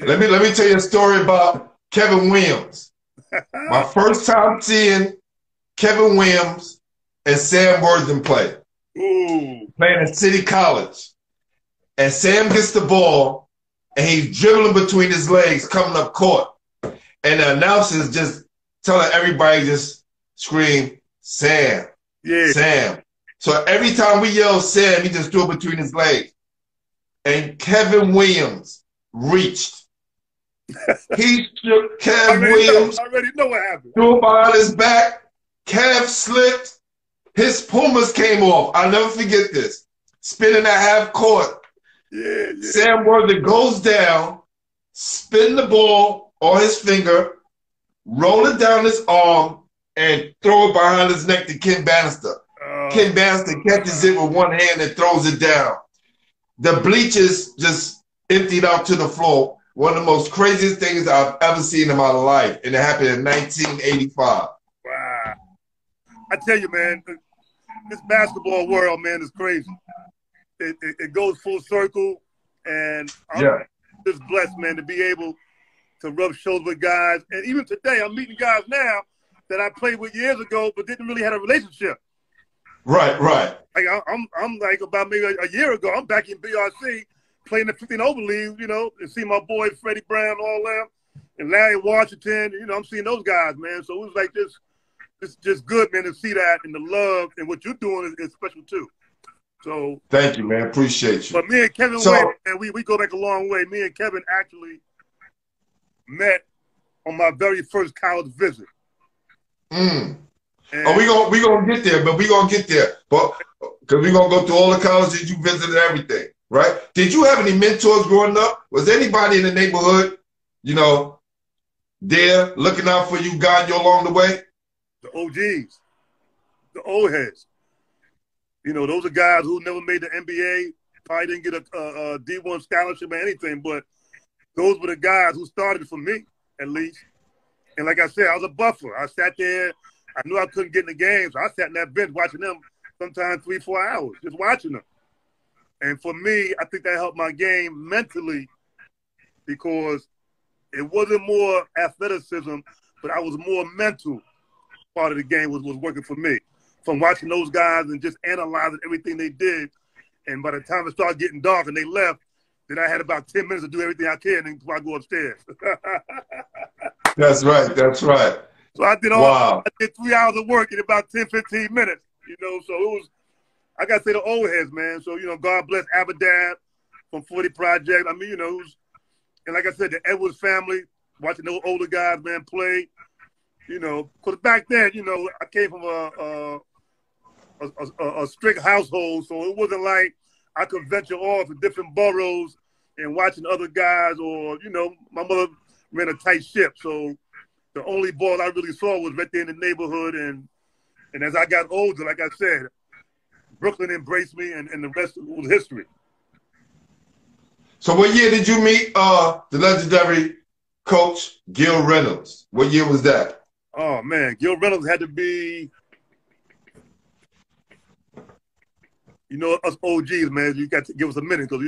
Let me tell you a story about Kevin Williams. My first time seeing Kevin Williams and Sam Worthen play. Ooh. Playing at City College. And Sam gets the ball, and he's dribbling between his legs coming up court. And the announcer's just telling everybody just scream, Sam, Sam. So every time we yell Sam, he just threw it between his legs. And Kevin Williams reached. He shook Kev Williams. I already know what happened. Threw it behind his back. Kev slipped. His Pumas came off. I'll never forget this. Spinning at half court. Yeah. Sam Worthen goes down, spin the ball on his finger, roll it down his arm, and throw it behind his neck to Ken Bannister. Ken Bannister catches it with one hand and throws it down. The bleachers just emptied out to the floor. One of the most craziest things I've ever seen in my life. And it happened in 1985. Wow. I tell you, man, this basketball world, man, is crazy. It goes full circle. And I'm just blessed, man, to be able to rub shoulders with guys. And even today, I'm meeting guys now that I played with years ago, but didn't really have a relationship. Right. Like I'm like about maybe a year ago, I'm back in BRC playing the 15 over league, and see my boy Freddie Brown, all them, and Larry Washington. I'm seeing those guys, man. So it was like just good, man, to see that, and the love and what you're doing is special too. So thank you, man. Appreciate you. But me and Kevin, man, we go back a long way. Me and Kevin actually met on my very first college visit. We gonna get there, but we gonna get there. But because we gonna go through all the colleges you visited and everything, right? Did you have any mentors growing up? Was anybody in the neighborhood, there looking out for you, guiding you along the way? The OGs, the old heads. Those are guys who never made the NBA, probably didn't get a D1 scholarship or anything, but those were the guys who started for me, at least. And like I said, I was a buffer. I sat there. I knew I couldn't get in the game, so I sat in that bench watching them sometimes 3-4 hours, just watching them. And for me, I think that helped my game mentally because it wasn't more athleticism, but I was more mental. Part of the game was working for me. From watching those guys and just analyzing everything they did. And by the time it started getting dark and they left, then I had about 10 minutes to do everything I can before I go upstairs. That's right. So I did I did 3 hours of work in about 10, 15 minutes, so it was, I got to say the old heads, man. So, God bless Abadab from 40 Project. I mean, it was, and like I said, the Edwards family, watching those older guys, man, play, because back then, I came from a strict household, so it wasn't like I could venture off to different boroughs and watching other guys or, my mother ran a tight ship, so the only ball I really saw was right there in the neighborhood, and as I got older, like I said, Brooklyn embraced me, and the rest was history. So what year did you meet the legendary coach Gil Reynolds? What year was that? Oh, man, Gil Reynolds had to be, us OGs, man, you got to give us a minute because,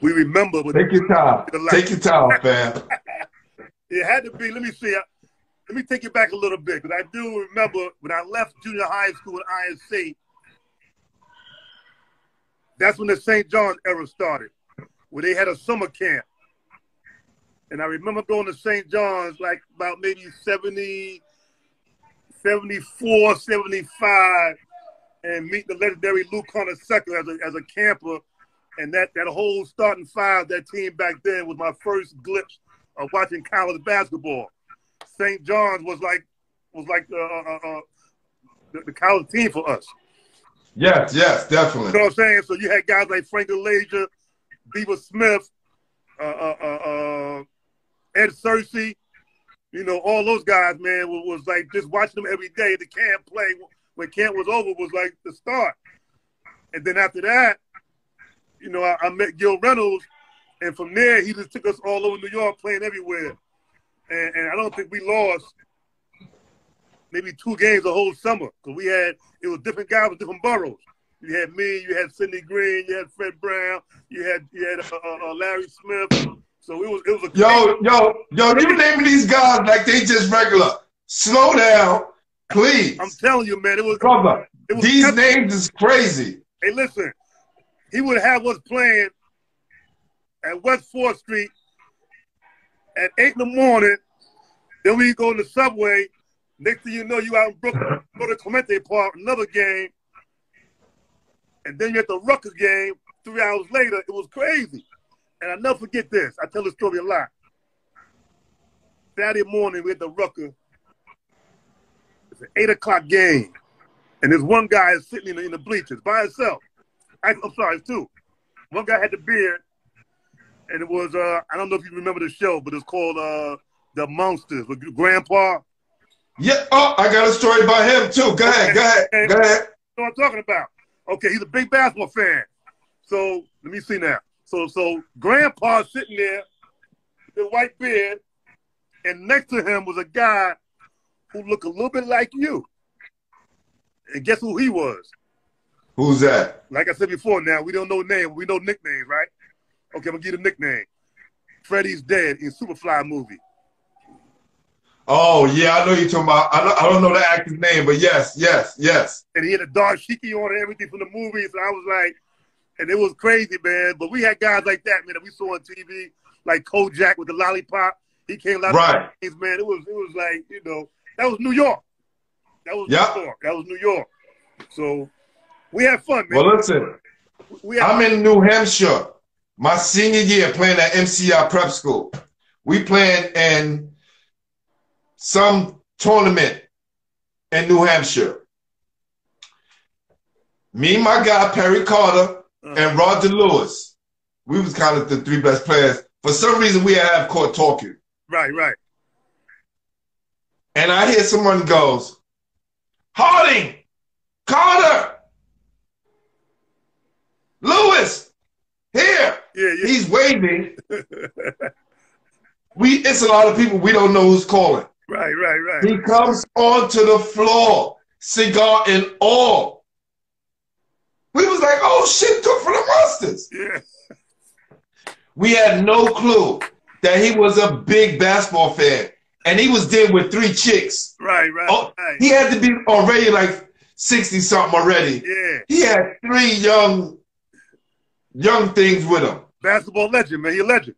we remember. Take your time. Take your time, fam. It had to be, let me see. Let me take you back a little bit because I do remember when I left junior high school at ISC, that's when the St. John's era started, where they had a summer camp. And I remember going to St. John's like about maybe 70, 74, 75, and meet the legendary Lou Carnesecca as a camper. And that whole starting five, that team back then was my first glimpse of watching college basketball. St. John's was like the college team for us. Yes, definitely. You know what I'm saying? So you had guys like Frank Alasia, Beaver Smith, Ed Searcy, all those guys, man, was like just watching them every day. The camp play, when camp was over, was like the start. And then after that, I met Gil Reynolds, and from there, he just took us all over New York, playing everywhere. And I don't think we lost maybe 2 games the whole summer because it was different guys with different boroughs. You had me, you had Sidney Green, you had Fred Brown, you had Larry Smith. So it was a yo, you naming these guys like they just regular. Slow down, please. I'm telling you, man, brother. These names is crazy. Hey, listen, he would have us playing at West 4th Street at 8 in the morning. Then we go in the subway. Next thing you know, you out in Brooklyn, go to Clemente Park, another game. And then you're at the Rutgers game 3 hours later. It was crazy. And I'll never forget this. I tell the story a lot. Saturday morning, we're at the Rutgers. It's an 8 o'clock game. And there's one guy is sitting in the bleachers by himself. I'm sorry, it's two. One guy had the beard. And it was, I don't know if you remember the show, but it's called The Monsters with Grandpa. Yeah, I got a story about him too. Go ahead. You know what I'm talking about. Okay, he's a big basketball fan. So, let me see now. So Grandpa's sitting there with the white beard, and next to him was a guy who looked a little bit like you. And guess who he was? Who's that? Like I said before now, we don't know names. We know nicknames, right? Okay, I'm going to give you the nickname. Freddy's Dead in Superfly movie. Oh, yeah, I know you're talking about. I don't know the actor's name, but yes. And he had a dashiki on and everything from the movie. So I was like, and it was crazy, man. But we had guys like that, man, that we saw on TV, like Kojak with the lollipop. He came out of things, man. It was like, you know, that was New York. That was New York. That was New York. So we had fun, man. Well, listen, I'm in New Hampshire. My senior year playing at MCI Prep School. We playing in some tournament in New Hampshire. Me, my guy, Perry Carter, and Roger Lewis. We was kind of the three best players. For some reason, we had half court talking. Right. And I hear someone goes, Harding, Carter, Lewis, here. Yeah. He's waving. It's a lot of people, we don't know who's calling. Right. He comes onto the floor, cigar and all. We was like, oh shit, took for the Monsters. Yeah. We had no clue that he was a big basketball fan. And he was there with 3 chicks. Right. He had to be already like 60-something already. Yeah. He had 3 young things with him. Basketball legend, man. You're a legend.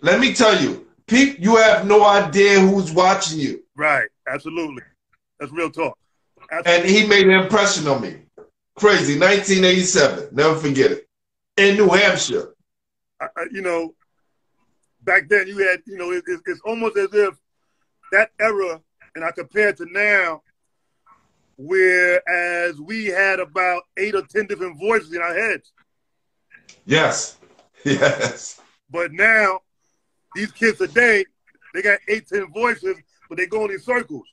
Let me tell you, you have no idea who's watching you. Right. Absolutely. That's real talk. Absolutely. And he made an impression on me. Crazy. 1987. Never forget it. In New Hampshire. You know, back then you had, you know, it's almost as if that era, and I compare it to now, whereas we had about 8 or 10 different voices in our heads. Yes. But now, these kids today, they got 8, 10 voices, but they go in these circles.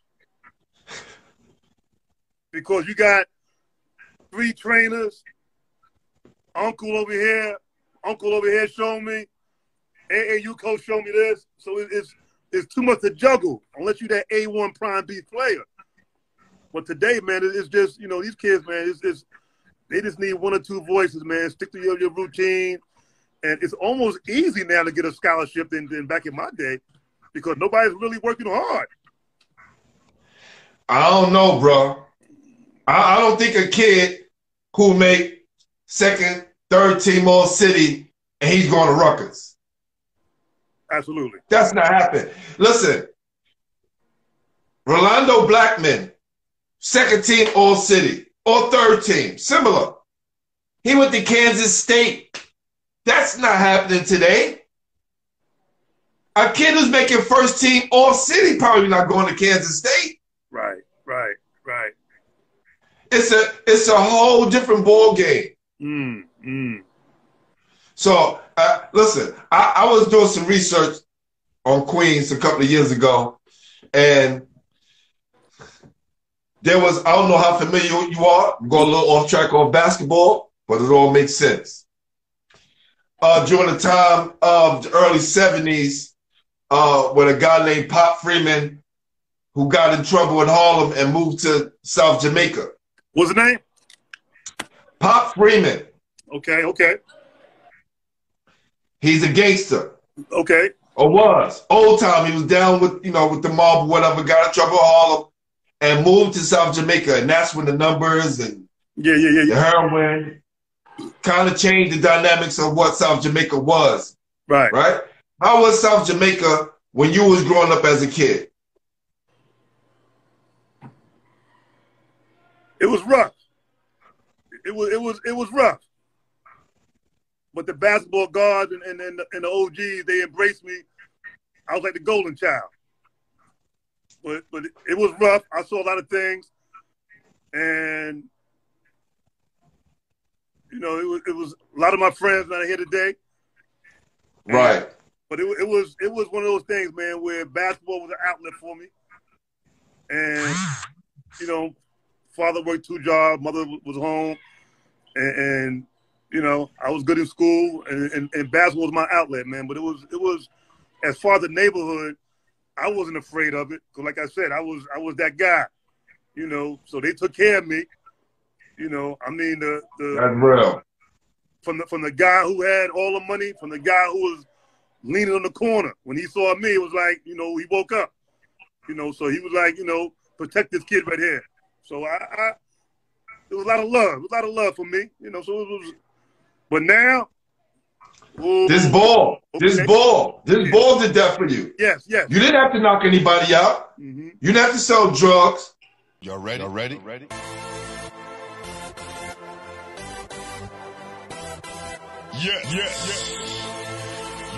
Because you got 3 trainers, uncle over here showing me, AAU coach showed me this. So it's too much to juggle unless you that A1 prime B player. But today, man, it's just, you know, these kids, man, they just need 1 or 2 voices, man. Stick to your routine. And it's almost easy now to get a scholarship than back in my day because nobody's really working hard. I don't know, bro. I don't think a kid who make 2nd, 3rd team all city and he's going to Rutgers. Absolutely. That's not happening. Listen, Rolando Blackman, 2nd team all city or 3rd team, similar. He went to Kansas State. That's not happening today. A kid who's making 1st team all city probably not going to Kansas State. Right. It's a whole different ball game. So listen, I was doing some research on Queens a couple of years ago, and there was, I don't know how familiar you are, I'm going a little off track on basketball, but it all makes sense. During the time of the early 70s, with a guy named Pop Freeman, who got in trouble in Harlem and moved to South Jamaica. What's the name? Pop Freeman. Okay. He's a gangster. Okay. Or was. Old time, he was down with, with the mob or whatever, got in trouble Harlem, and moved to South Jamaica. And that's when the numbers and the heroin kind of changed the dynamics of what South Jamaica was. Right. Right? How was South Jamaica when you was growing up as a kid? It was rough. It was rough. But the basketball guards and the OGs, they embraced me. I was like the golden child. But it was rough. I saw a lot of things, and it was a lot of my friends not here today. Right. But it was one of those things, man, where basketball was an outlet for me. And father worked 2 jobs, mother was home, and I was good in school, and basketball was my outlet, man. But it was as far as the neighborhood, I wasn't afraid of it, because like I said, I was that guy, So they took care of me, I mean that's real. From the guy who had all the money, from the guy who was leaning on the corner. When he saw me, it was like, he woke up, So he was like, protect this kid right here. So it was a lot of love. It was a lot of love for me, So it was. But now, this ball did that for you. Yes. You didn't have to knock anybody out. Mm-hmm. You didn't have to sell drugs. Y'all ready? Yeah.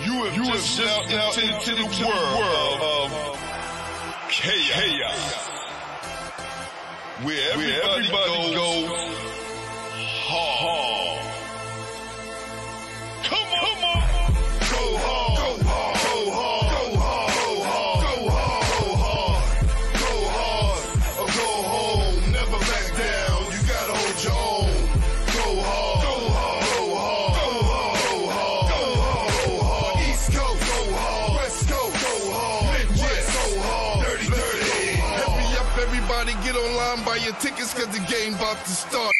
You have stepped into the world of chaos, where everybody goes hard. Come on. Go hard. Go hard. Go hard. Go hard. Go hard. Go hard. Or go home. Never back down. You gotta hold your own. Go hard. Go hard. Go hard. Go hard. Go hard. Go hard. East Coast. Go hard. West Coast. Go hard. Midwest. Go hard. Dirty. Hurry up, everybody. Get online. Buy your tickets, cause the game about to start.